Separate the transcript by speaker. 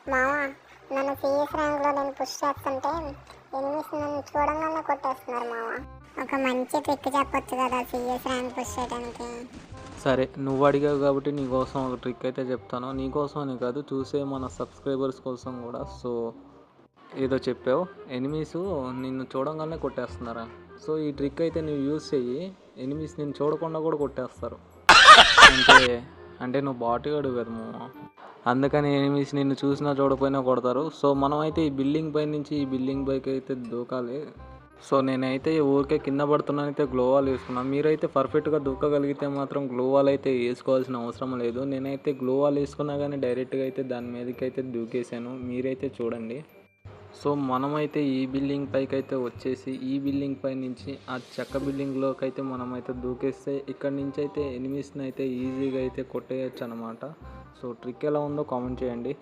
Speaker 1: మావా, నన్ను సిఎస్ ర్యాంక్లో నేను పుష్ చేస్తుంటే ఎనిమిస్ నన్ను చూడంగానే కొట్టేస్తున్నారు మావా. ఒక మంచి ట్రిక్ చెప్పొచ్చు కదా సిఎస్ ర్యాంక్ పుష్ చేయడానికి.
Speaker 2: సరే, నువ్వు అడిగావు కాబట్టి నీకోసం ఒక ట్రిక్ అయితే చెప్తాను. నీకోసం అని కాదు, చూసే మన సబ్స్క్రైబర్స్ కోసం కూడా. సో ఏదో చెప్పావు, ఎనిమీస్ నిన్ను చూడంగానే కొట్టేస్తున్నారా? సో ఈ ట్రిక్ అయితే నువ్వు యూజ్ చెయ్యి, ఎనిమీస్ నిన్ను చూడకుండా కూడా కొట్టేస్తారు. అంటే అంటే నువ్వు బాటుగాడు కదా మామ, అందుకని ఎనిమీస్ నిన్ను చూసినా చూడపోయినా కొడతారు. సో మనం అయితే ఈ బిల్డింగ్ పై నుంచి ఈ బిల్డింగ్ పైకి అయితే దూకాలి. సో నేనైతే ఊరికే కింద పడుతున్నానైతే గ్లోవాల్ వేసుకున్నాను. మీరైతే పర్ఫెక్ట్గా దూకగలిగితే మాత్రం గ్లోవాల్ అయితే వేసుకోవాల్సిన అవసరం లేదు. నేనైతే గ్లోవాల్ వేసుకున్నా కానీ డైరెక్ట్గా అయితే దాని మీదకి అయితే దూకేశాను. మీరైతే చూడండి. సో మనమైతే ఈ బిల్డింగ్ పైకి అయితే వచ్చేసి ఈ బిల్డింగ్ పై నుంచి ఆ చెక్క బిల్డింగ్లోకి అయితే మనమైతే దూకేస్తే ఇక్కడ నుంచి అయితే ఎనిమిస్ని అయితే ఈజీగా అయితే కొట్టేయచ్చు అనమాట. సో ట్రిక్ ఎలా ఉందో కామెంట్ చేయండి.